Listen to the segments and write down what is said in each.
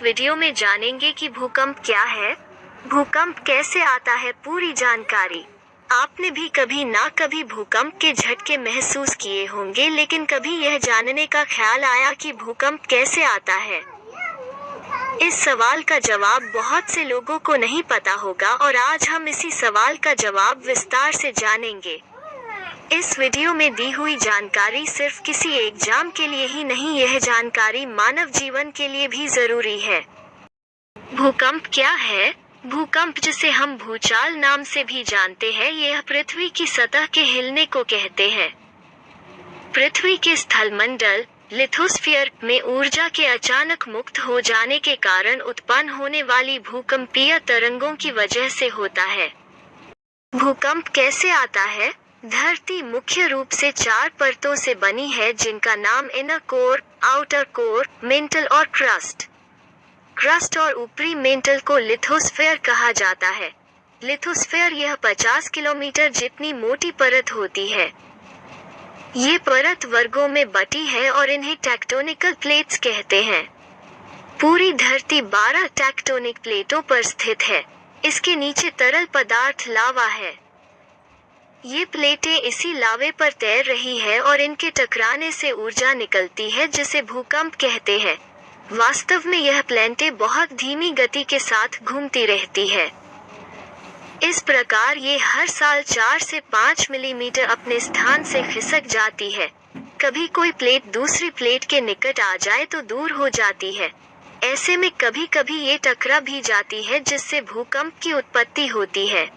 इस वीडियो में जानेंगे कि भूकंप क्या है, भूकंप कैसे आता है, पूरी जानकारी। आपने भी कभी ना कभी भूकंप के झटके महसूस किए होंगे, लेकिन कभी यह जानने का ख्याल आया कि भूकंप कैसे आता है? इस सवाल का जवाब बहुत से लोगों को नहीं पता होगा और आज हम इसी सवाल का जवाब विस्तार से जानेंगे। इस वीडियो में दी हुई जानकारी सिर्फ किसी एग्जाम के लिए ही नहीं, यह जानकारी मानव जीवन के लिए भी जरूरी है। भूकंप क्या है? भूकंप, जिसे हम भूचाल नाम से भी जानते हैं, यह पृथ्वी की सतह के हिलने को कहते हैं। पृथ्वी के स्थलमंडल लिथोस्फीयर में ऊर्जा के अचानक मुक्त हो जाने के कारण उत्पन्न होने वाली भूकंपीय तरंगों की वजह से होता है। भूकंप कैसे आता है? धरती मुख्य रूप से 4 परतों से बनी है, जिनका नाम inner core, outer core, mental और क्रस्ट। क्रस्ट और ऊपरी मेंटल को लिथोस्फीयर कहा जाता है। लिथोस्फीयर यह 50 किलोमीटर जितनी मोटी परत होती है। ये परत वर्गों में बटी है और इन्हें टेक्टोनिकल प्लेट्स कहते हैं। पूरी धरती 12 टेक्टोनिक प्लेटों पर स्थित है। इसके नीचे तरल पदार्थ लावा है। ये प्लेटें इसी लावे पर तैर रही है और इनके टकराने से ऊर्जा निकलती है, जिसे भूकंप कहते हैं। वास्तव में यह प्लेटें बहुत धीमी गति के साथ घूमती रहती है। इस प्रकार ये हर साल 4 से 5 मिलीमीटर अपने स्थान से खिसक जाती है। कभी कोई प्लेट दूसरी प्लेट के निकट आ जाए तो दूर हो जाती है। ऐसे में कभी कभी ये टकरा भी जाती है, जिससे भूकंप की उत्पत्ति होती है।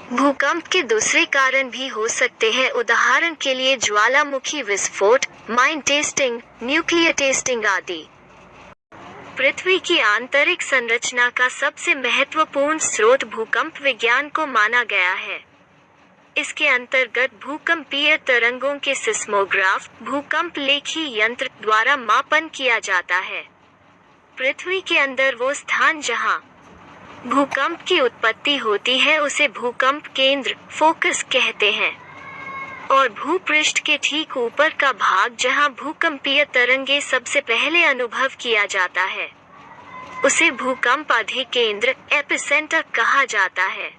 भूकंप के दूसरे कारण भी हो सकते हैं, उदाहरण के लिए ज्वालामुखी विस्फोट, माइन टेस्टिंग, न्यूक्लियर टेस्टिंग आदि। पृथ्वी की आंतरिक संरचना का सबसे महत्वपूर्ण स्रोत भूकंप विज्ञान को माना गया है। इसके अंतर्गत भूकंपीय तरंगों के सिस्मोग्राफ, भूकंप लेखी यंत्र द्वारा मापन किया जाता है। पृथ्वी के अंदर वो स्थान जहां भूकंप की उत्पत्ति होती है उसे भूकंप केंद्र, फोकस कहते हैं, और भूपृष्ठ के ठीक ऊपर का भाग जहां भूकंपीय तरंगे सबसे पहले अनुभव किया जाता है, उसे भूकंप अधिकेंद्र, एपिसेंटर कहा जाता है।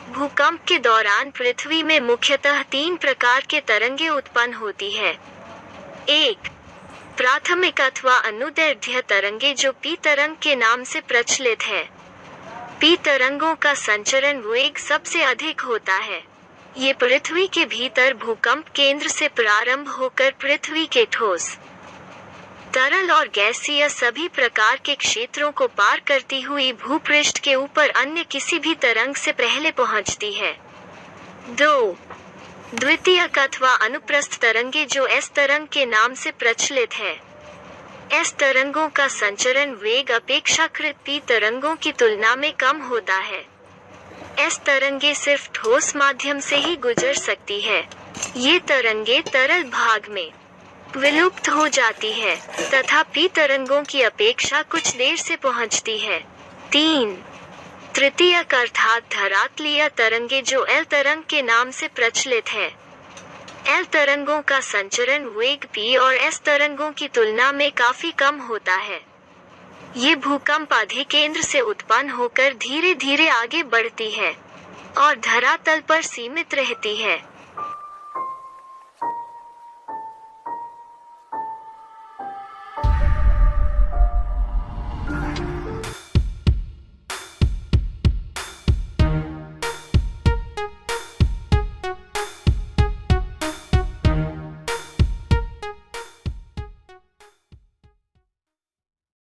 भूकंप के दौरान पृथ्वी में मुख्यतः 3 प्रकार के तरंगे उत्पन्न होती है। 1. प्राथमिक अथवा अनुदैर्ध्य तरंगे, जो पी तरंग के नाम से प्रचलित है। पी तरंगों का संचरण वेग सबसे अधिक होता है। ये पृथ्वी के भीतर भूकंप केंद्र से प्रारंभ होकर पृथ्वी के ठोस, तरल और गैसीय सभी प्रकार के क्षेत्रों को पार करती हुई भूपृष्ठ के ऊपर अन्य किसी भी तरंग से पहले पहुंचती है। 2. द्वितीयक अथवा अनुप्रस्थ तरंगे, जो एस तरंग के नाम से प्रचलित है। एस तरंगों का संचरण वेग अपेक्षाकृत पी तरंगों की तुलना में कम होता है। एस तरंगे सिर्फ ठोस माध्यम से ही गुजर सकती है। ये तरंगे तरल भाग में विलुप्त हो जाती है तथा पी तरंगों की अपेक्षा कुछ देर से पहुंचती है। 3. तृतीयक अर्थात धरातलीय तरंगे, जो एल तरंग के नाम से प्रचलित है। एल तरंगों का संचरण वेग पी और एस तरंगों की तुलना में काफी कम होता है। ये भूकंप अधिकेंद्र से उत्पन्न होकर धीरे धीरे आगे बढ़ती है और धरातल पर सीमित रहती है।